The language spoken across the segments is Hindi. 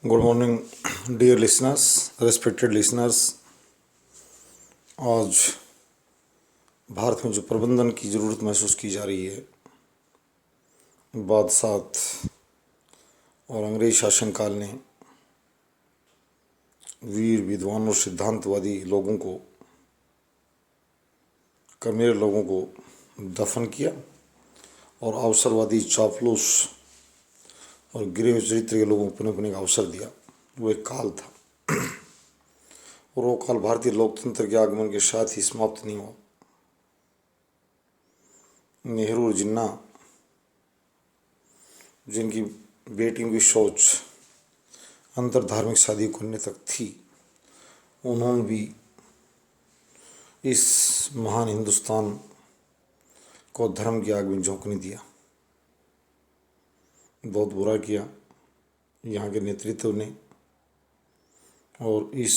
Good morning dear listeners, respected listeners. आज भारत में जो प्रबंधन की ज़रूरत महसूस की जा रही है, बादशाह और अंग्रेज शासनकाल ने वीर विद्वान और सिद्धांतवादी लोगों को, कर्मेर लोगों को दफन किया और अवसरवादी, चापलूस और गिरे चरित्र के लोगों को पुनः का अवसर दिया। वो एक काल था और वो काल भारतीय लोकतंत्र के आगमन के साथ ही समाप्त नहीं हुआ। नेहरू और जिन्ना, जिनकी बेटियों की सोच अंतर धार्मिक शादी करने तक थी, उन्होंने भी इस महान हिंदुस्तान को धर्म की आग में झोंकने दिया। बहुत बुरा किया यहाँ के नेतृत्व ने और इस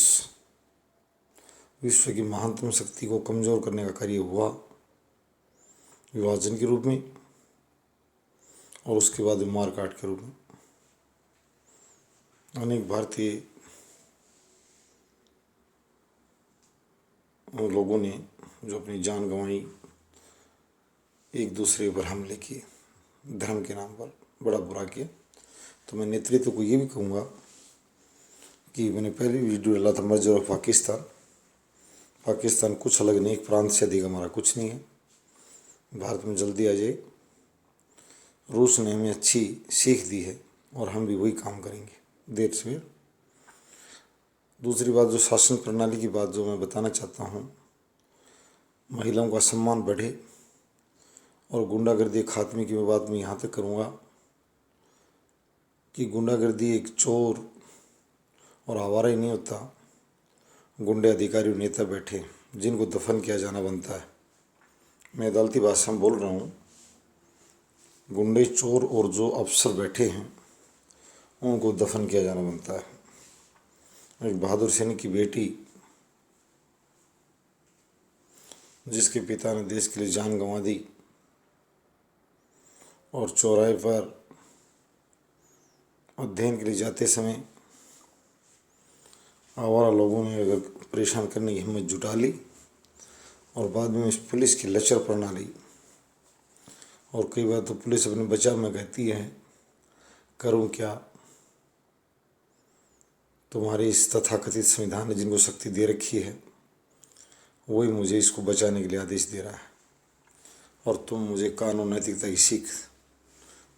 विश्व की महानतम शक्ति को कमज़ोर करने का कार्य हुआ विभाजन के रूप में और उसके बाद मारकाट के रूप में। अनेक भारतीय लोगों ने जो अपनी जान गंवाई, एक दूसरे पर हमले किए धर्म के नाम पर, बड़ा बुरा किया। तो मैं नेतृत्व को ये भी कहूँगा कि मैंने पहले वीडियो डाला था मर्जर ऑफ पाकिस्तान कुछ अलग नहीं, एक प्रांत से अधिक हमारा कुछ नहीं है। भारत में जल्दी आ जाए। रूस ने हमें अच्छी सीख दी है और हम भी वही काम करेंगे देर सवेर। दूसरी बात, जो शासन प्रणाली की बात जो मैं बताना चाहता हूँ, महिलाओं का सम्मान बढ़े और गुंडागर्दी खात्मे की बात मैं यहाँ तक करूँगा कि गुंडागर्दी एक चोर और आवारा ही नहीं होता। गुंडे अधिकारी और नेता बैठे जिनको दफन किया जाना बनता है। मैं अदालती भाषा में बोल रहा हूँ। गुंडे, चोर और जो अफसर बैठे हैं उनको दफन किया जाना बनता है। एक बहादुर सैनिक की बेटी, जिसके पिता ने देश के लिए जान गंवा दी और चौराहे पर अध्ययन के लिए जाते समय आवारा लोगों ने अगर परेशान करने की हिम्मत जुटा ली और बाद में इस पुलिस की लचर प्रणाली, और कई बार तो पुलिस अपने बचाव में कहती है करूं क्या, तुम्हारे इस तथाकथित संविधान ने जिनको शक्ति दे रखी है वही मुझे इसको बचाने के लिए आदेश दे रहा है और तुम मुझे कानून नैतिकता की सीख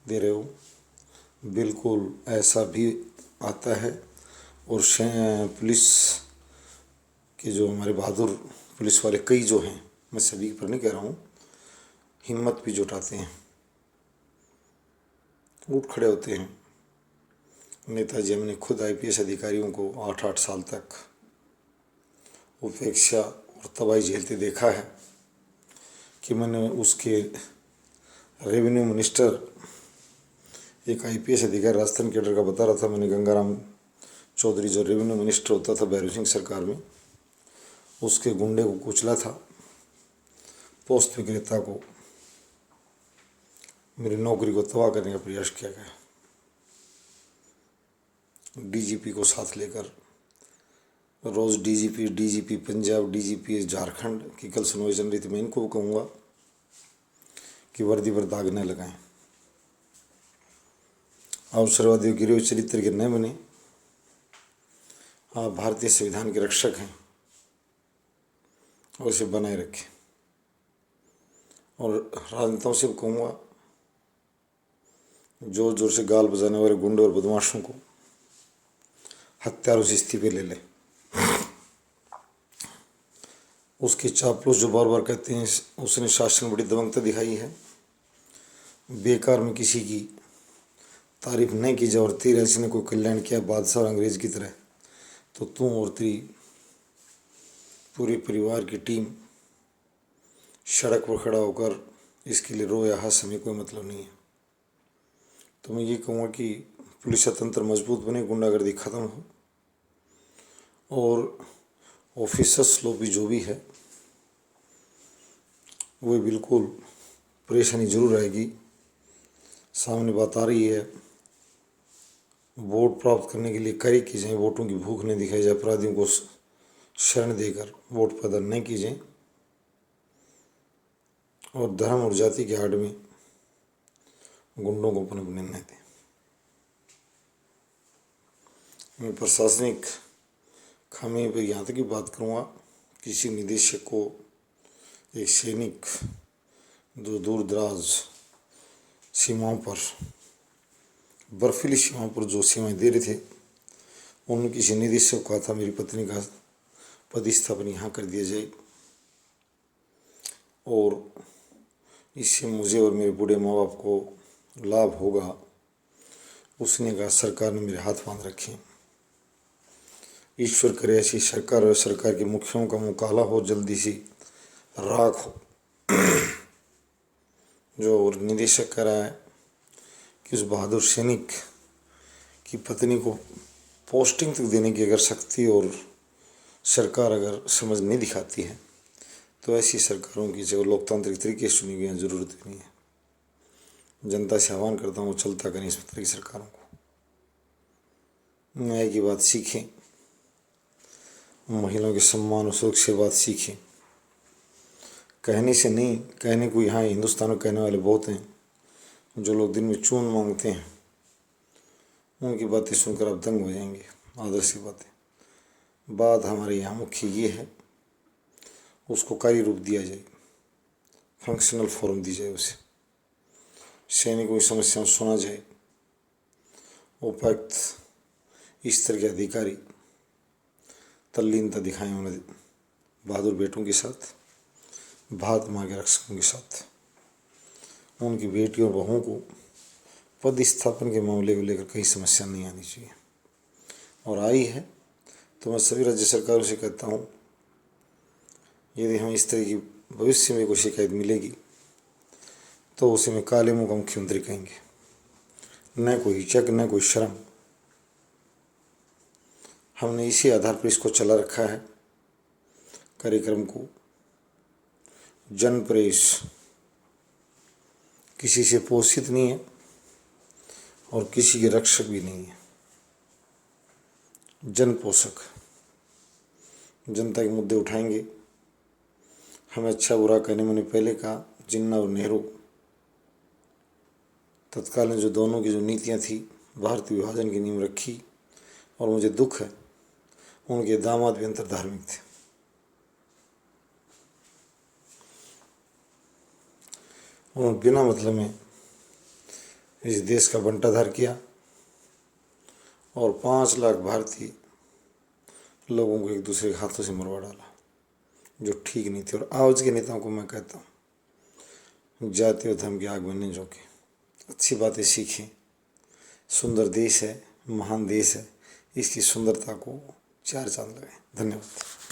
दे रहे हो। बिल्कुल ऐसा भी आता है। और पुलिस के जो हमारे बहादुर पुलिस वाले कई जो हैं, मैं सभी पर नहीं कह रहा हूँ, हिम्मत भी जुटाते हैं, उठ खड़े होते हैं। नेताजी हमने खुद आईपीएस अधिकारियों को 8-8 साल तक उपेक्षा और तबाही झेलते देखा है कि मैंने उसके रेवेन्यू मिनिस्टर, एक आईपीएस अधिकारी राजस्थान कैडर का बता रहा था, मैंने गंगाराम चौधरी जो रेवेन्यू मिनिस्टर होता था भैरव सिंह सरकार में, उसके गुंडे को कुचला था। पोस्ट विक्रेता को, मेरी नौकरी को तबाह करने का प्रयास किया गया। डीजीपी को साथ लेकर रोज़ डीजीपी पंजाब, डीजीपी झारखंड की कल सुनवाई चल रही थी। मैं इनको कहूँगा कि वर्दी पर दाग न लगाएं, अवसरवादी गिरे हुए चरित्र के न बने। आप भारतीय संविधान के रक्षक हैं और इसे बनाए रखें। और राजनेताओं से कहूँगा, जोर जोर से गाल बजाने वाले गुंडे और बदमाशों को हत्यारों से इस्तीफे ले लें। उसके चापलूस जो बार बार कहते हैं उसने शासन में बड़ी दबंगता दिखाई है, बेकार में किसी की तारीफ नहीं की जाए और तेरे ऐसे ने कोई कल्याण किया बादशाह और अंग्रेज की तरह, तो तू और तेरी पूरे परिवार की टीम सड़क पर खड़ा होकर इसके लिए रो या हंस, हमें कोई मतलब नहीं है। तो मैं ये कहूँगा कि पुलिस तंत्र मजबूत बने, गुंडागर्दी ख़त्म हो और ऑफिसर्स लोग भी जो भी है वो बिल्कुल, परेशानी ज़रूर आएगी। सामने बात आ रही है, वोट प्राप्त करने के लिए कार्य की जाए, वोटों की भूख नहीं दिखाई जाए, अपराधियों को शरण देकर वोट प्रदान नहीं की जाए और धर्म और जाति के आड़ में गुंडों को पनपने न दें। मैं प्रशासनिक खामी पर यहाँ तक की बात करूँगा, किसी निदेशक को एक सैनिक जो दूर दराज सीमाओं पर, बर्फीली सीमाओं पर जो सीमाएं दे रहे थे, उन्होंने किसी निदेशक को कहा था मेरी पत्नी का पदस्थापन यहाँ कर दिया जाए और इससे मुझे और मेरे बूढ़े माँ बाप को लाभ होगा। उसने कहा सरकार ने मेरे हाथ बांध रखे। ईश्वर करे ऐसी सरकार और सरकार के मुखियों का मुँह काला हो, जल्दी सी राख हो। जो निदेशक कह रहा है कि उस बहादुर सैनिक की पत्नी को पोस्टिंग तक देने की अगर शक्ति और सरकार अगर समझ नहीं दिखाती है तो ऐसी सरकारों की जो लोकतांत्रिक तरीके से चुनी गई जरूरत नहीं है। जनता से आह्वान करता हूँ चलता करें इस तरह की सरकारों को, न्याय की बात सीखें, महिलाओं के सम्मान और सुरक्षा की बात सीखें। कहने से नहीं, कहने को यहाँ हिंदुस्तान में कहने वाले बहुत हैं, जो लोग दिन में चून मांगते हैं उनकी बातें सुनकर आप दंग हो जाएंगे। आदर्श की बातें। बात हमारे यहाँ मुख्य ये है उसको कार्य रूप दिया जाए, फंक्शनल फॉर्म दी जाए, उसे सैनिकों की समस्याओं सुना जाए। उपायुक्त स्तर के अधिकारी तल्लीनता दिखाएं उन्हें बहादुर बेटों के साथ, भारत माँ के रक्षकों के साथ। उनकी बेटियों और बहुओं को पदस्थापन के मामले को लेकर कहीं समस्या नहीं आनी चाहिए, और आई है तो मैं सभी राज्य सरकारों से कहता हूँ यदि हमें इस तरह की भविष्य में कोई शिकायत मिलेगी तो उसे मैं काले मुंह का मुख्यमंत्री कहेंगे। न कोई हिचक, न कोई शर्म। हमने इसी आधार पर इसको चला रखा है कार्यक्रम को। जन प्रेस किसी से पोषित नहीं है और किसी के रक्षक भी नहीं है। जन पोषक, जनता के मुद्दे उठाएंगे। हमें अच्छा बुरा कहने मैंने पहले कहा, जिन्ना और नेहरू तत्कालीन जो दोनों की जो नीतियां थी भारतीय विभाजन की नींव रखी, और मुझे दुख है उनके दामाद भी अंतर्धार्मिक थे। उन्होंने बिना मतलब में इस देश का बंटाधार किया और 5 लाख भारतीय लोगों को एक दूसरे के हाथों से मरवा डाला, जो ठीक नहीं थी। और आज के नेताओं को मैं कहता हूँ जाति और धर्म की आग बनने जो के अच्छी बातें सीखें। सुंदर देश है, महान देश है, इसकी सुंदरता को 4 चांद लगाएं। धन्यवाद।